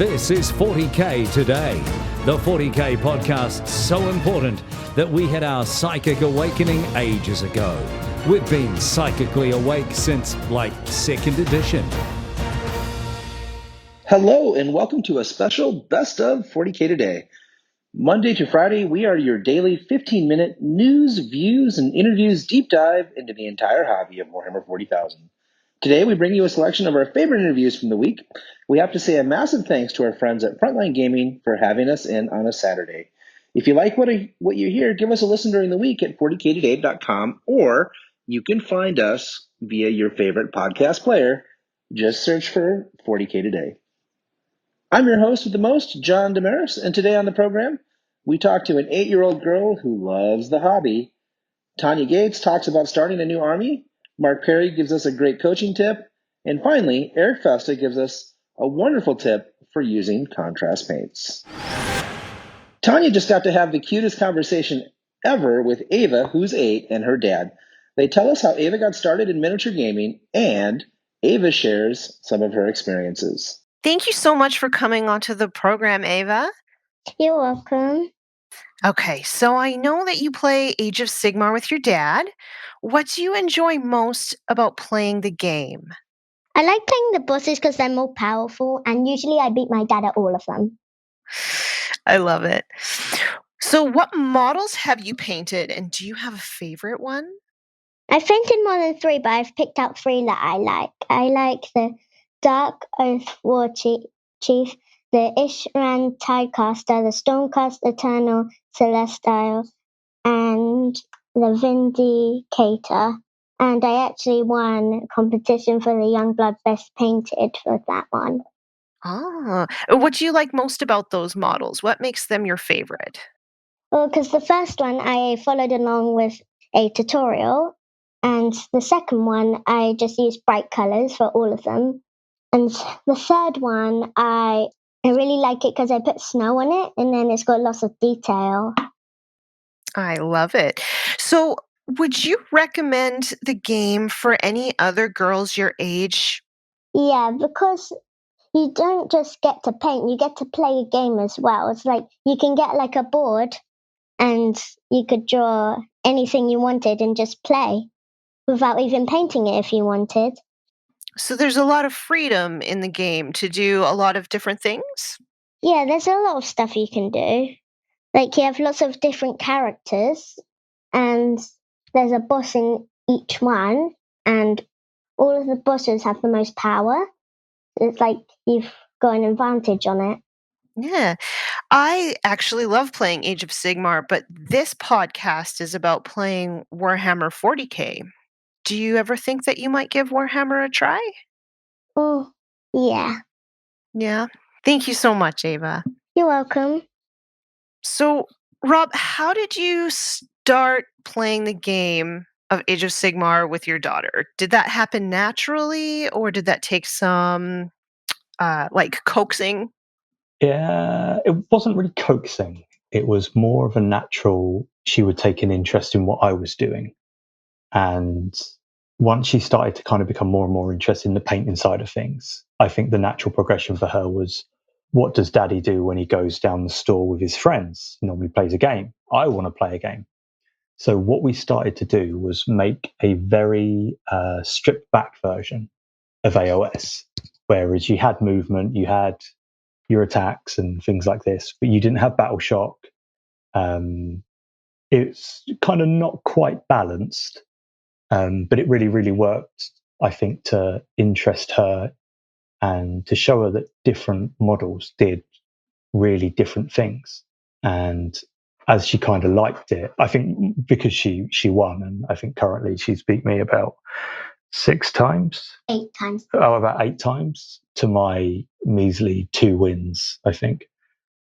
This is 40K Today. The 40K podcast's so important that we had our psychic awakening ages ago. We've been psychically awake since, second edition. Hello, and welcome to a special Best of 40K Today. Monday to Friday, we are your daily 15-minute news, views, and interviews deep dive into the entire hobby of Warhammer 40,000. Today, we bring you a selection of our favorite interviews from the week. We have to say a massive thanks to our friends at Frontline Gaming for having us in on a Saturday. If you like what you hear, give us a listen during the week at 40ktoday.com, or you can find us via your favorite podcast player. Just search for 40K Today. I'm your host with the most, John Damaris, and today on the program, we talk to an 8-year-old girl who loves the hobby. Tanya Gates talks about starting a new army. Mark Perry gives us a great coaching tip. And finally, Eric Festa gives us a wonderful tip for using contrast paints. Tanya just got to have the cutest conversation ever with Ava, who's 8, and her dad. They tell us how Ava got started in miniature gaming, and Ava shares some of her experiences. Thank you so much for coming onto the program, Ava. You're welcome. Okay, so I know that you play Age of Sigmar with your dad. What do you enjoy most about playing the game? I like playing the bosses because they're more powerful, and usually I beat my dad at all of them. I love it. So what models have you painted, and do you have a favorite one? I've painted more than 3, but I've picked out 3 that I like. I like the Dark Oath War Chief, the Ishran Tidecaster, the Stormcast Eternal Celestial, and the Vindicator. And I actually won a competition for the Youngblood Best Painted for that one. Ah, what do you like most about those models? What makes them your favorite? Well, because the first one I followed along with a tutorial, and the second one I just used bright colors for all of them. And the third one, I really like it because I put snow on it, and then it's got lots of detail. I love it. So, would you recommend the game for any other girls your age? Yeah, because you don't just get to paint, you get to play a game as well. It's like you can get like a board, and you could draw anything you wanted and just play without even painting it if you wanted. So, there's a lot of freedom in the game to do a lot of different things? Yeah, there's a lot of stuff you can do. Like, you have lots of different characters, and there's a boss in each one, and all of the bosses have the most power. It's like you've got an advantage on it. Yeah. I actually love playing Age of Sigmar, but this podcast is about playing Warhammer 40K. Do you ever think that you might give Warhammer a try? Oh, yeah. Yeah. Thank you so much, Ava. You're welcome. So, Rob, how did you start playing the game of Age of Sigmar with your daughter? Did that happen naturally, or did that take some coaxing? Yeah, it wasn't really coaxing. It was more of a natural, she would take an interest in what I was doing. And once she started to kind of become more and more interested in the painting side of things, I think the natural progression for her was, what does daddy do when he goes down the store with his friends? He normally plays a game. I want to play a game. So what we started to do was make a very stripped back version of AOS, whereas you had movement, you had your attacks and things like this, but you didn't have battle shock. It's kind of not quite balanced, but it really, really worked, I think, to interest her and to show her that different models did really different things. And as she kind of liked it, I think because she won, and I think currently she's beat me about 6 times. 8 times. Oh, about 8 times to my measly 2 wins, I think.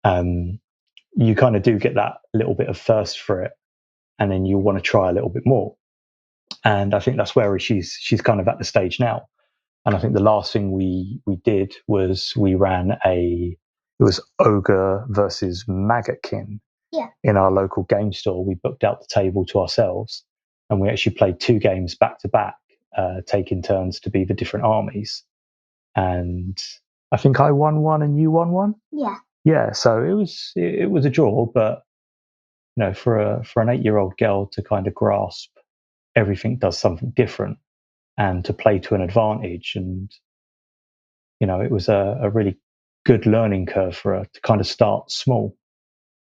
You kind of do get that little bit of thirst for it, and then you want to try a little bit more. And I think that's where she's kind of at the stage now. And I think the last thing we did was we ran it was Ogre versus Maggotkin. Yeah. In our local game store. We booked out the table to ourselves, and we actually played 2 games back to back, taking turns to be the different armies. And I think I won one and you won one. Yeah. Yeah, so it was a draw, but for an 8-year-old girl to kind of grasp everything does something different and to play to an advantage, and it was a really good learning curve for her to kind of start small.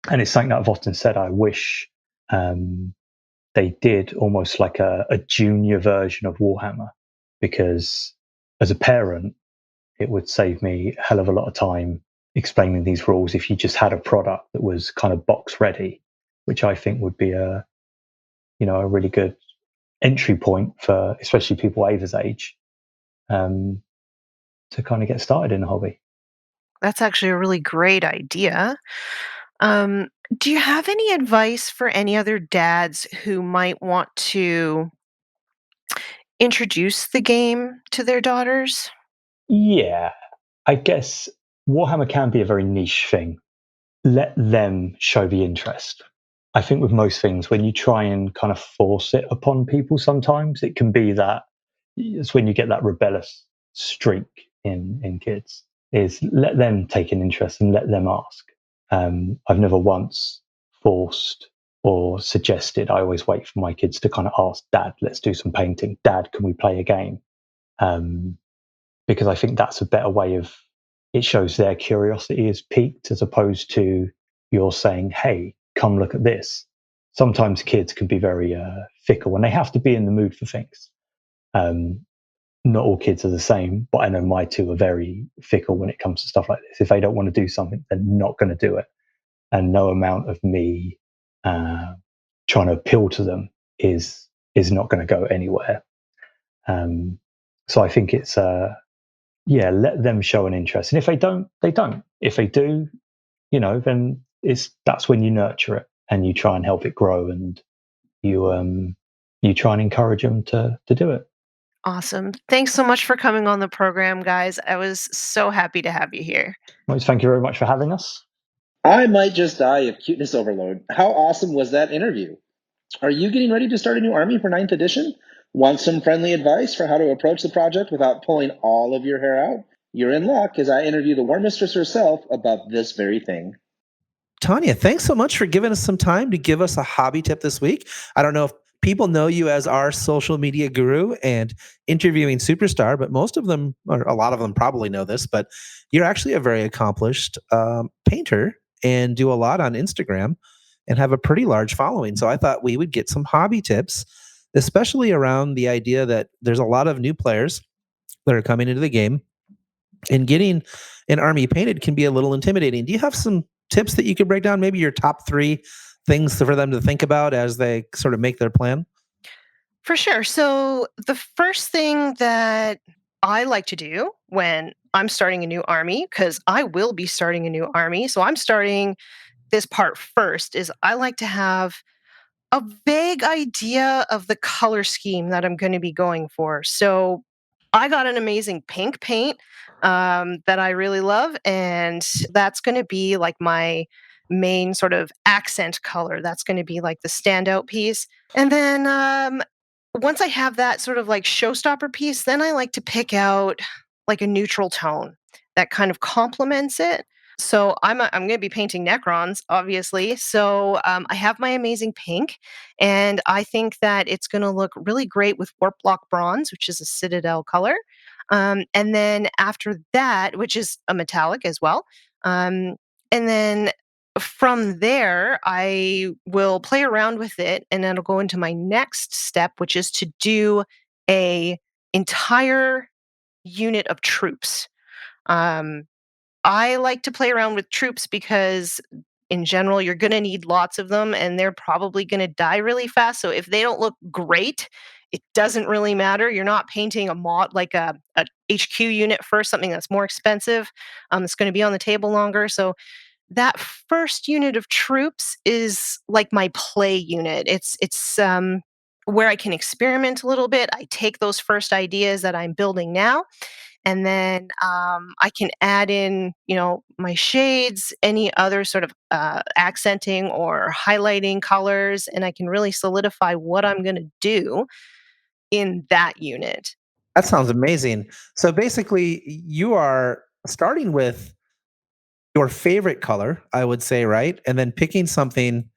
And it's something that I've often said I wish they did almost like a junior version of Warhammer, because as a parent, it would save me a hell of a lot of time explaining these rules if you just had a product that was kind of box ready, which I think would be a really good entry point for especially people Ava's age to kind of get started in the hobby. That's actually a really great idea. Um, do you have any advice for any other dads who might want to introduce the game to their daughters? Yeah, I guess Warhammer can be a very niche thing. Let them show the interest. I think with most things, when you try and kind of force it upon people, sometimes it can be that it's when you get that rebellious streak in kids. Is let them take an interest and let them ask. I've never once forced or suggested. I always wait for my kids to kind of ask, Dad, let's do some painting. Dad, can we play a game? Because I think that's a better way of, it shows their curiosity is piqued as opposed to you're saying, hey, come look at this. Sometimes kids can be very fickle and they have to be in the mood for things. Not all kids are the same, but I know my two are very fickle when it comes to stuff like this. If they don't want to do something, they're not going to do it. And no amount of me trying to appeal to them is not going to go anywhere. So I think it's let them show an interest, and if they don't, they don't. If they do, then that's when you nurture it and you try and help it grow, and you try and encourage them to do it. Awesome. Thanks so much for coming on the program, guys. I was so happy to have you here. Well, thank you very much for having us. I might just die of cuteness overload. How awesome was that interview? Are you getting ready to start a new army for 9th edition? Want some friendly advice for how to approach the project without pulling all of your hair out? You're in luck as I interview the War Mistress herself about this very thing. Tanya, thanks so much for giving us some time to give us a hobby tip this week. I don't know if people know you as our social media guru and interviewing superstar, but most of them, or a lot of them probably know this, but you're actually a very accomplished painter and do a lot on Instagram and have a pretty large following. So I thought we would get some hobby tips, especially around the idea that there's a lot of new players that are coming into the game, and getting an army painted can be a little intimidating. Do you have some tips that you could break down? Maybe your top 3 things for them to think about as they sort of make their plan? For sure. So, the first thing that I like to do when I'm starting a new army, because I will be starting a new army, so I'm starting this part first, is I like to have a vague idea of the color scheme that I'm going to be going for. So I got an amazing pink paint that I really love, and that's going to be like my main sort of accent color. That's going to be like the standout piece. And then once I have that sort of like showstopper piece, then I like to pick out like a neutral tone that kind of complements it. So I'm going to be painting Necrons, obviously. So I have my amazing pink, and I think that it's going to look really great with Warp Block Bronze, which is a Citadel color. And then after that, which is a metallic as well. And then from there, I will play around with it, and then I'll go into my next step, which is to do a entire unit of troops. Um, I like to play around with troops because in general, you're going to need lots of them and they're probably going to die really fast. So if they don't look great, it doesn't really matter. You're not painting a mod like a HQ unit first, something that's more expensive. It's going to be on the table longer. So that first unit of troops is like my play unit. It's where I can experiment a little bit. I take those first ideas that I'm building now, and then I can add in, my shades, any other sort of accenting or highlighting colors, and I can really solidify what I'm going to do in that unit. That sounds amazing. So basically, you are starting with your favorite color, I would say, right? And then picking something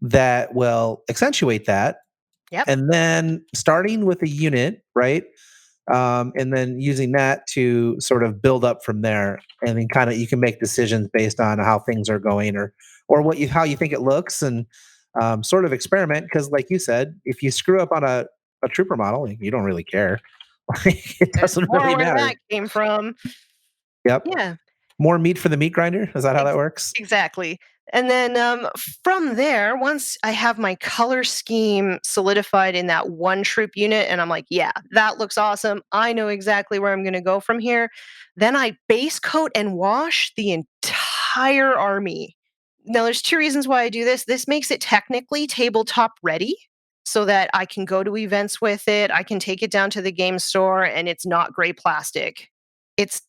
that will accentuate that. Yep. And then starting with a unit, right? And then using that to sort of build up from there. And then kind of you can make decisions based on how things are going or how you think it looks and sort of experiment. Because like you said, if you screw up on a trooper model, you don't really care. It There's doesn't more really where matter. that came from. Yep. Yeah. More meat for the meat grinder. Is that how that works? Exactly. And then from there, once I have my color scheme solidified in that one troop unit, and I'm like, yeah, that looks awesome. I know exactly where I'm going to go from here. Then I base coat and wash the entire army. Now, there's two reasons why I do this. This makes it technically tabletop ready so that I can go to events with it. I can take it down to the game store and it's not gray plastic. It's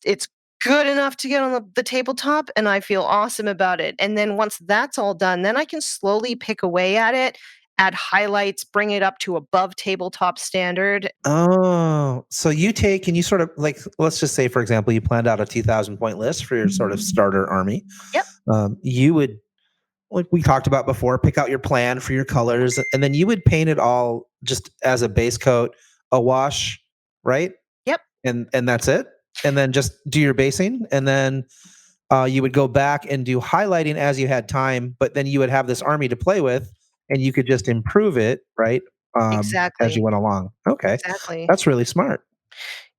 good enough to get on the tabletop and I feel awesome about it. And then once that's all done, then I can slowly pick away at it, add highlights, bring it up to above tabletop standard. Oh, so you take and you sort of like, let's just say, for example, you planned out a 2,000 point list for your sort of starter army. Yep. You would, like we talked about before, pick out your plan for your colors, and then you would paint it all just as a base coat, a wash, right? Yep. And that's it. And then just do your basing, and then you would go back and do highlighting as you had time. But then you would have this army to play with, and you could just improve it, right? As you Exactly. went along. Okay, Exactly. that's really smart.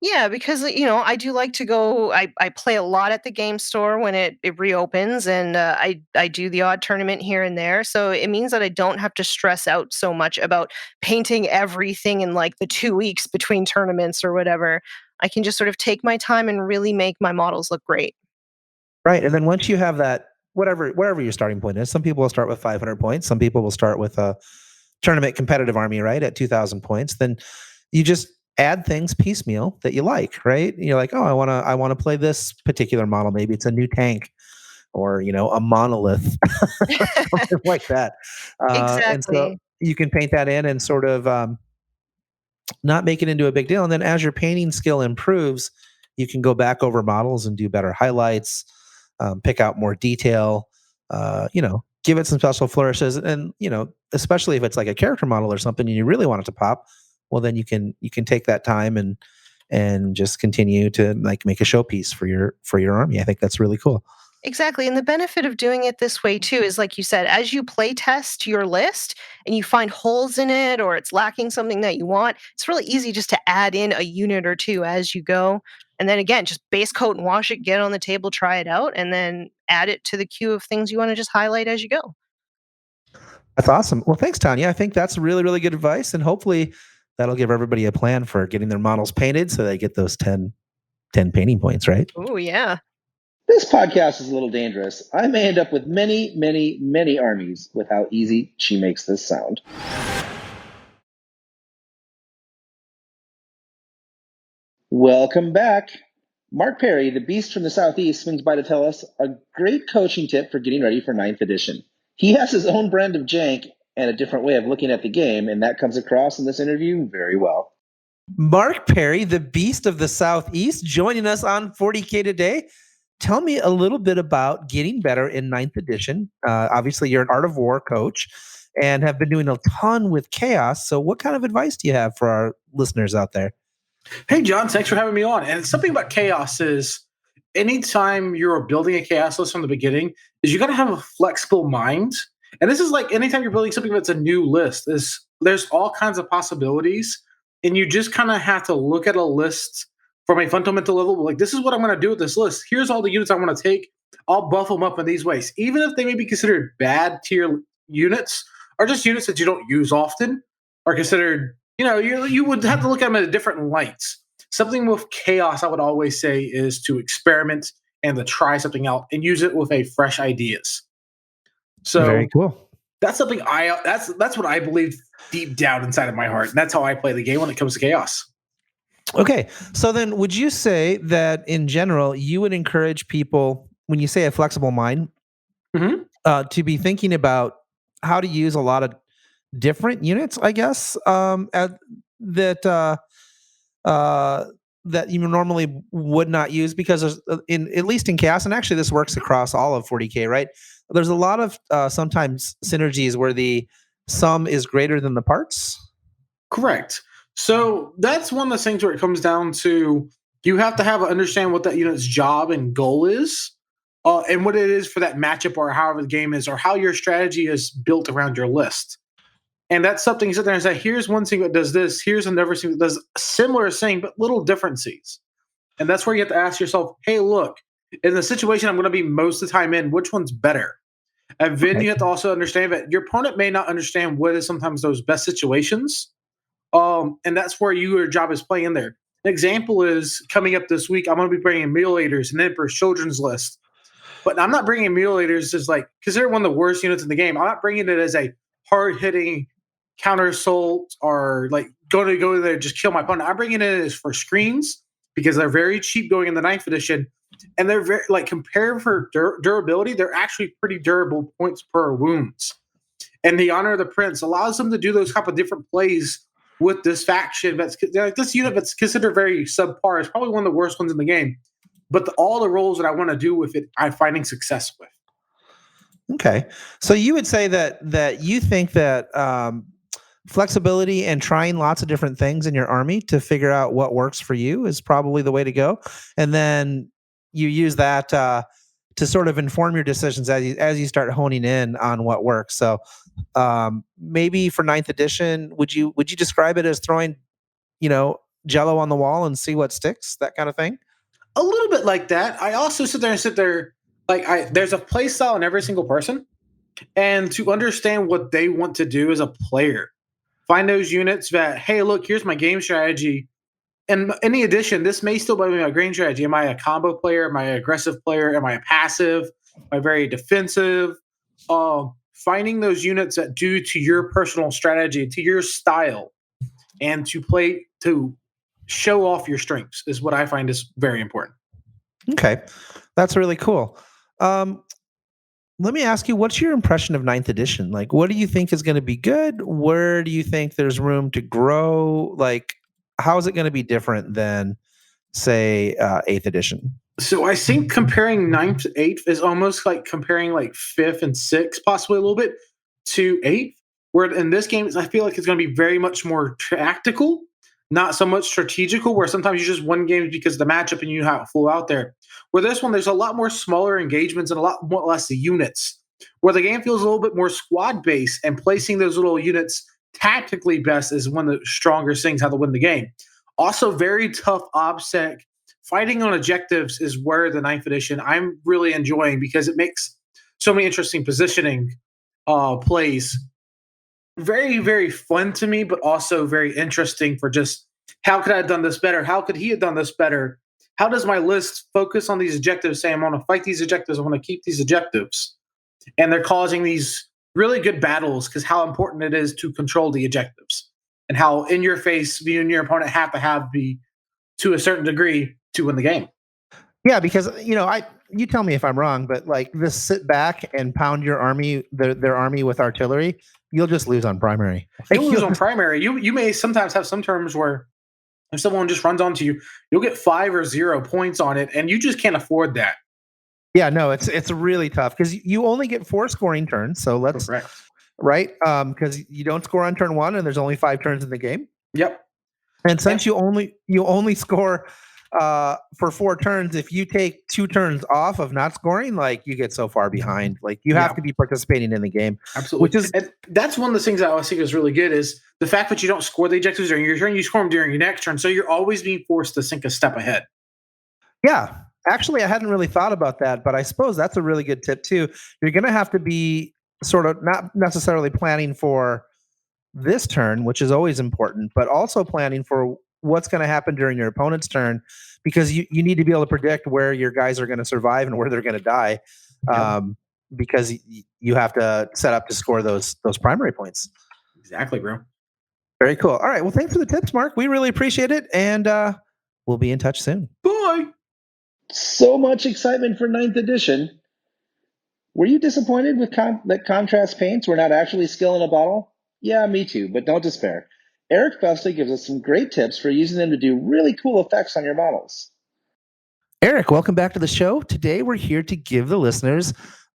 Yeah, because I do like to go. I play a lot at the game store when it reopens, and I do the odd tournament here and there. So it means that I don't have to stress out so much about painting everything in like the 2 weeks between tournaments or whatever. I can just sort of take my time and really make my models look great. Right. And then once you have that, wherever your starting point is, some people will start with 500 points. Some people will start with a tournament competitive army, right, at 2,000 points. Then you just add things piecemeal that you like, right? You're like, oh, I want to play this particular model. Maybe it's a new tank or, a monolith, something like that. And so Exactly. you can paint that in and sort of not make it into a big deal. And then as your painting skill improves, you can go back over models and do better highlights, pick out more detail, give it some special flourishes. And, especially if it's like a character model or something and you really want it to pop, well, then you can take that time and just continue to like make a showpiece for your army. I think that's really cool. Exactly. And the benefit of doing it this way too is like you said, as you play test your list and you find holes in it or it's lacking something that you want, it's really easy just to add in a unit or two as you go. And then again, just base coat and wash it, get on the table, try it out, and then add it to the queue of things you want to just highlight as you go. That's awesome. Well, thanks, Tanya. I think that's really, really good advice. And hopefully that'll give everybody a plan for getting their models painted so they get those 10 painting points, right? Oh, yeah. This podcast is a little dangerous. I may end up with many, many, many armies with how easy she makes this sound. Welcome back. Mark Perry, the beast from the Southeast, swings by to tell us a great coaching tip for getting ready for 9th edition. He has his own brand of jank and a different way of looking at the game, and that comes across in this interview very well. Mark Perry, the beast of the Southeast, joining us on 40K today. Tell me a little bit about getting better in 9th edition. Obviously, you're an Art of War coach and have been doing a ton with Chaos. So what kind of advice do you have for our listeners out there? Hey, John, thanks for having me on. And something about Chaos is anytime you're building a Chaos list from the beginning is you got to have a flexible mind. And this is like anytime you're building something that's a new list, there's all kinds of possibilities. And you just kind of have to look at a list from a fundamental level. Like, this is what I'm going to do with this list. Here's all the units I want to take. I'll buff them up in these ways. Even if they may be considered bad tier units or just units that you don't use often are considered, you would have to look at them at different lights. Something with Chaos, I would always say, is to experiment and to try something out and use it with a fresh ideas. So very cool. That's something that's what I believe deep down inside of my heart. And that's how I play the game when it comes to Chaos. Okay. So then would you say that in general, you would encourage people, when you say a flexible mind, to be thinking about how to use a lot of different units, I guess, that you normally would not use? Because there's, at least in chaos, and actually this works across all of 40k, right? There's a lot of sometimes synergies where the sum is greater than the parts. Correct. So that's one of the things where it comes down to you have to understand what that unit's job and goal is, and what it is for that matchup or however the game is, or how your strategy is built around your list. And that's something you sit there and say, here's one thing that does this, here's another thing that does a similar thing, but little differences. And that's where you have to ask yourself, hey, look, in the situation I'm going to be most of the time in, which one's better? And then you have to also understand that your opponent may not understand what is sometimes those best situations. And that's where your job is playing in there. An example is coming up this week, I'm going to be bringing Mutilators and Emperor's Children's List. But I'm not bringing Mutilators as because they're one of the worst units in the game. I'm not bringing it as a hard-hitting counter assault or going to go there just kill my opponent. I'm bringing it as for screens because they're very cheap going in the 9th edition. And they're very, compared for durability, they're actually pretty durable points per wounds. And the Honor of the Prince allows them to do those couple of different plays with this faction. This unit that's considered very subpar is probably one of the worst ones in the game. But all the roles that I want to do with it, I'm finding success with. Okay. So you would say that you think that flexibility and trying lots of different things in your army to figure out what works for you is probably the way to go. And then you use that to sort of inform your decisions as you start honing in on what works. So maybe for 9th edition, would you describe it as throwing, Jello on the wall and see what sticks, that kind of thing? A little bit like that. I also sit there there's a play style in every single person, and to understand what they want to do as a player, find those units that, hey, look, here's my game strategy. And in the addition, this may still be my game strategy. Am I a combo player? Am I an aggressive player? Am I a passive? Am I very defensive? Finding those units that do to your personal strategy, to your style, and to show off your strengths is what I find is very important. Okay. That's really cool. Let me ask you, what's your impression of 9th edition? What do you think is going to be good? Where do you think there's room to grow? How is it going to be different than, say, 8th edition? So I think comparing 9th to 8th is almost like comparing 5th and 6th, possibly a little bit, to 8th. Where in this game, I feel like it's going to be very much more tactical, not so much strategical, where sometimes you just win games because of the matchup and you have full out there. Where this one, there's a lot more smaller engagements and a lot less units, where the game feels a little bit more squad-based, and placing those little units tactically best is one of the stronger things how to win the game. Also, very tough OBSEC. Fighting on objectives is where the 9th edition I'm really enjoying, because it makes so many interesting positioning plays very, very fun to me, but also very interesting for just how could I have done this better? How could he have done this better? How does my list focus on these objectives, say, I want to fight these objectives, I want to keep these objectives? And they're causing these really good battles because how important it is to control the objectives and how in your face you and your opponent have to be to a certain degree to win the game. Yeah, because, you tell me if I'm wrong, but this sit back and pound your army, their army with artillery, you'll just lose on primary. You'll lose on primary. You may sometimes have some terms where if someone just runs onto you, you'll get 5 or 0 points on it, and you just can't afford that. Yeah, no, it's really tough because you only get 4 scoring turns. So let's right because you don't score on turn 1, and there's only 5 turns in the game. Yep. And since you only score for 4 turns, if you take 2 turns off of not scoring, you get so far behind. You have to be participating in the game. Absolutely. And that's one of the things that I always think is really good is the fact that you don't score the objectives during your turn, you score them during your next turn. So you're always being forced to think a step ahead. Yeah. Actually, I hadn't really thought about that, but I suppose that's a really good tip too. You're going to have to be sort of not necessarily planning for this turn, which is always important, but also planning for what's going to happen during your opponent's turn, because you need to be able to predict where your guys are going to survive and where they're going to die, because you have to set up to score those primary points. Exactly, bro. Very cool. All right. Well, thanks for the tips, Mark. We really appreciate it, and we'll be in touch soon. Bye. So much excitement for 9th edition. Were you disappointed with that contrast paints were not actually skill in a bottle? Yeah, me too, but don't despair. Eric Fausta gives us some great tips for using them to do really cool effects on your models. Eric, welcome back to the show. Today we're here to give the listeners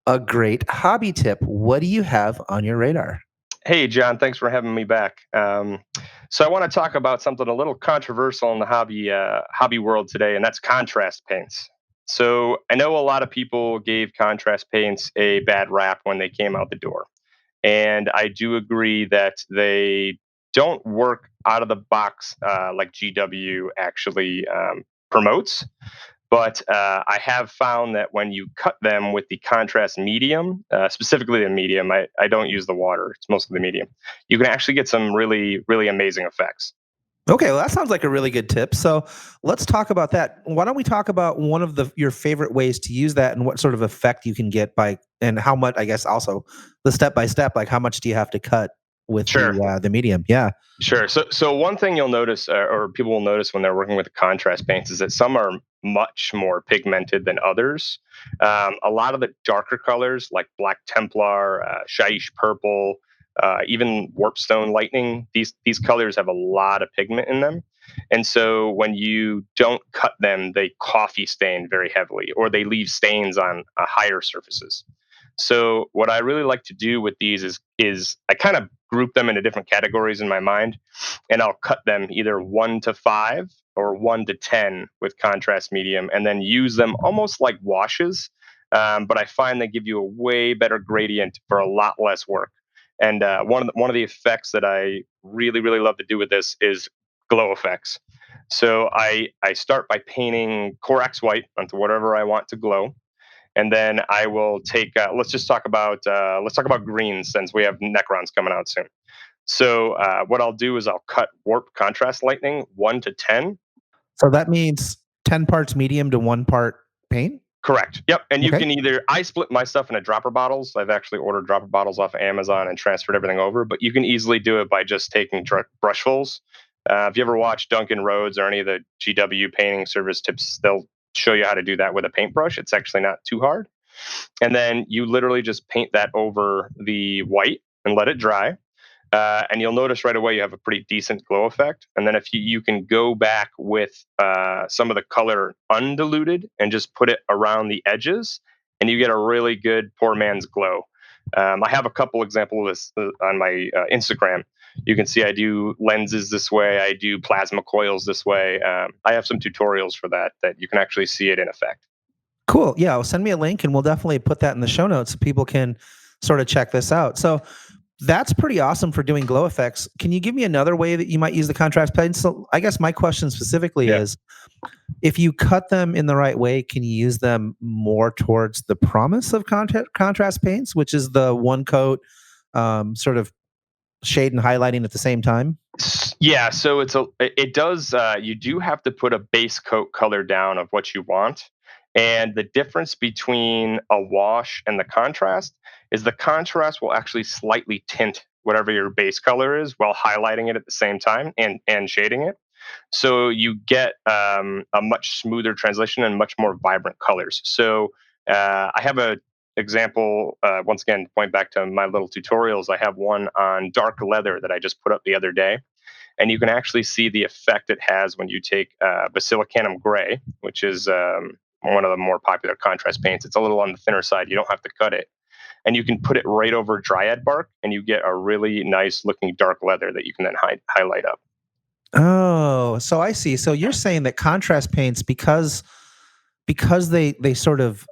a great hobby tip. What do you have on your radar? Hey, John, thanks for having me back. So I want to talk about something a little controversial in the hobby world today, and that's contrast paints. So I know a lot of people gave contrast paints a bad rap when they came out the door. And I do agree that they don't work out of the box like GW actually promotes. But I have found that when you cut them with the contrast medium, specifically the medium, I don't use the water, it's mostly the medium, you can actually get some really, really amazing effects. Okay, well, that sounds like a really good tip. So let's talk about that. Why don't we talk about one of your favorite ways to use that and what sort of effect you can get by, and how much, I guess, also the step by step, like how much do you have to cut with the medium? Yeah. Sure. So one thing you'll notice, or people will notice when they're working with the contrast paints, is that some are much more pigmented than others. A lot of the darker colors, like Black Templar, Shaiish Purple, even Warpstone Lightning, these colors have a lot of pigment in them. And so when you don't cut them, they coffee stain very heavily, or they leave stains on higher surfaces. So what I really like to do with these is I kind of group them into different categories in my mind, and I'll cut them either 1 to 5 or 1 to 10 with contrast medium, and then use them almost like washes. But I find they give you a way better gradient for a lot less work. And one of the effects that I really, really love to do with this is glow effects. So I start by painting Corax white onto whatever I want to glow. And then I will take. Let's talk about greens, since we have Necrons coming out soon. So what I'll do is I'll cut Warp Contrast Lightning 1 to 10. So that means 10 parts medium to 1 part paint? Correct. Yep. And you can I split my stuff into dropper bottles. I've actually ordered dropper bottles off of Amazon and transferred everything over. But you can easily do it by just taking brushfuls. If you ever watch Duncan Rhodes or any of the GW painting service tips, they'll show you how to do that with a paintbrush. It's actually not too hard. And then you literally just paint that over the white and let it dry. And you'll notice right away you have a pretty decent glow effect. And then if you can go back with some of the color undiluted and just put it around the edges, and you get a really good poor man's glow. I have a couple examples of this on my Instagram. You can see I do lenses this way. I do plasma coils this way. I have some tutorials for that you can actually see it in effect. Cool. Yeah, well, send me a link and we'll definitely put that in the show notes so people can sort of check this out. So that's pretty awesome for doing glow effects. Can you give me another way that you might use the contrast paints? So I guess my question specifically is, if you cut them in the right way, can you use them more towards the promise of contrast paints, which is the one coat sort of shade and highlighting at the same time? Yeah, so it does. You do have to put a base coat color down of what you want, and the difference between a wash and the contrast is the contrast will actually slightly tint whatever your base color is while highlighting it at the same time and shading it. So you get a much smoother translation and much more vibrant colors. So I have a example, once again, point back to my little tutorials. I have one on dark leather that I just put up the other day. And you can actually see the effect it has when you take Basilicanum Gray, which is one of the more popular contrast paints. It's a little on the thinner side. You don't have to cut it. And you can put it right over Dryad bark, and you get a really nice looking dark leather that you can then highlight up. Oh, so I see. So you're saying that contrast paints, because they sort of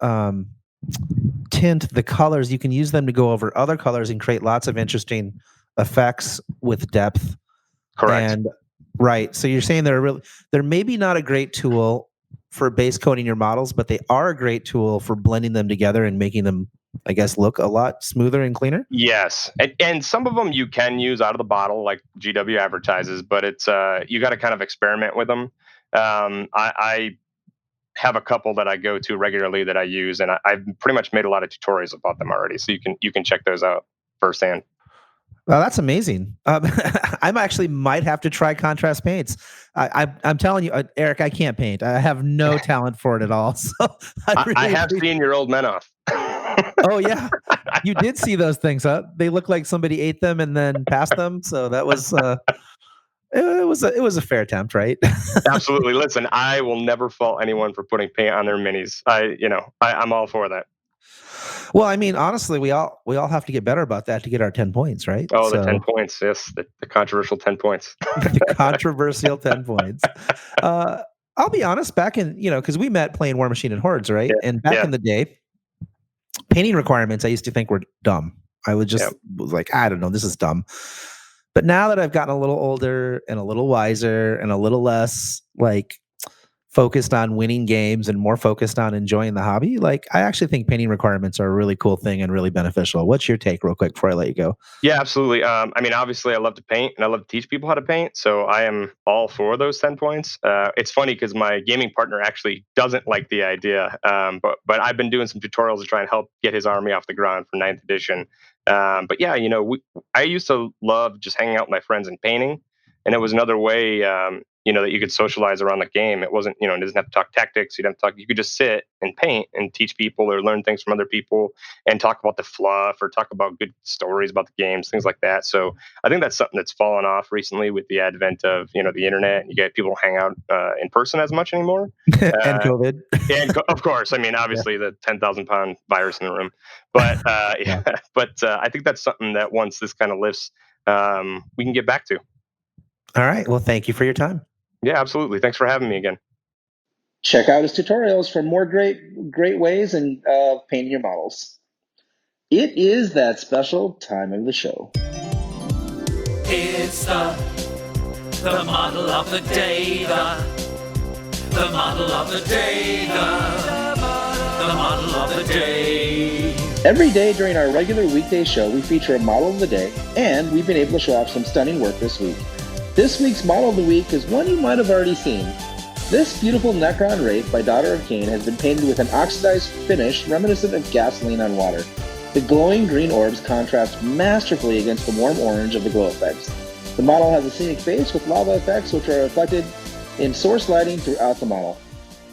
tint the colors, you can use them to go over other colors and create lots of interesting effects with depth. Correct. And right. So you're saying they're maybe not a great tool for base coating your models, but they are a great tool for blending them together and making them, I guess, look a lot smoother and cleaner. Yes. And some of them you can use out of the bottle like GW advertises, but it's you got to kind of experiment with them. I have a couple that I go to regularly that I use, and I've pretty much made a lot of tutorials about them already. So you can check those out firsthand. Well, that's amazing. I actually might have to try contrast paints. I'm telling you, Eric, I can't paint. I have no talent for it at all. So I have seen your old men off. Oh yeah, you did see those things, huh? They look like somebody ate them and then passed them. So that was It was a fair attempt, right? Absolutely. Listen, I will never fault anyone for putting paint on their minis. I'm all for that. Well, I mean, honestly, we all have to get better about that to get our 10 points, right? Oh, the 10 points. Yes, the controversial 10 points. The controversial 10 points. I'll be honest, back in, because we met playing War Machine and Hordes, right? Yeah. And back in the day, painting requirements I used to think were dumb. I would just was like, I don't know, this is dumb. But now that I've gotten a little older and a little wiser and a little less like focused on winning games and more focused on enjoying the hobby, like I actually think painting requirements are a really cool thing and really beneficial. What's your take real quick before I let you go? Yeah, absolutely. I mean, obviously I love to paint and I love to teach people how to paint. So I am all for those 10 points. It's funny because my gaming partner actually doesn't like the idea. But I've been doing some tutorials to try and help get his army off the ground for 9th edition. But yeah, I used to love just hanging out with my friends and painting. And it was another way, that you could socialize around the game. It wasn't, it doesn't have to talk tactics. You could just sit and paint and teach people or learn things from other people and talk about the fluff or talk about good stories about the games, things like that. So I think that's something that's fallen off recently with the advent of, the internet. You get people hang out in person as much anymore. And COVID. And of course, I mean, obviously the 10,000 pound virus in the room, but I think that's something that once this kind of lifts, we can get back to. All right. Well, thank you for your time. Yeah, absolutely. Thanks for having me again. Check out his tutorials for more great ways and painting your models. It is that special time of the show. It's the model of the day, the model of the day, the model of the day. Every day during our regular weekday show, we feature a model of the day, and we've been able to show off some stunning work this week. This week's model of the week is one you might have already seen. This beautiful Necron Wraith by Daughter of Cain has been painted with an oxidized finish reminiscent of gasoline on water. The glowing green orbs contrast masterfully against the warm orange of the glow effects. The model has a scenic base with lava effects which are reflected in source lighting throughout the model.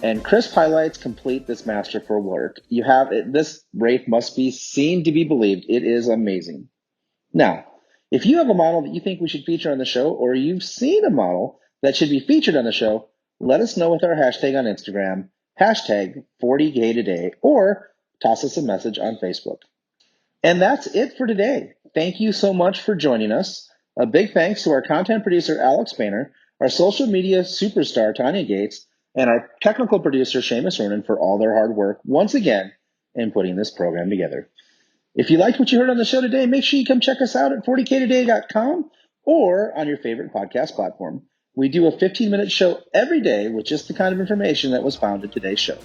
And crisp highlights complete this masterful work. This Wraith must be seen to be believed. It is amazing. Now, if you have a model that you think we should feature on the show, or you've seen a model that should be featured on the show, let us know with our hashtag on Instagram, hashtag 40K today, or toss us a message on Facebook. And that's it for today. Thank you so much for joining us. A big thanks to our content producer, Alex Boehner, our social media superstar, Tanya Gates, and our technical producer, Seamus Ronan, for all their hard work once again in putting this program together. If you liked what you heard on the show today, make sure you come check us out at 40ktoday.com or on your favorite podcast platform. We do a 15-minute show every day with just the kind of information that was found in today's show.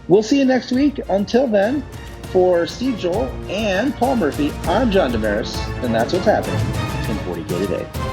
We'll see you next week. Until then, for Steve Joel and Paul Murphy, I'm John Damaris, and that's what's happening in 40K Today.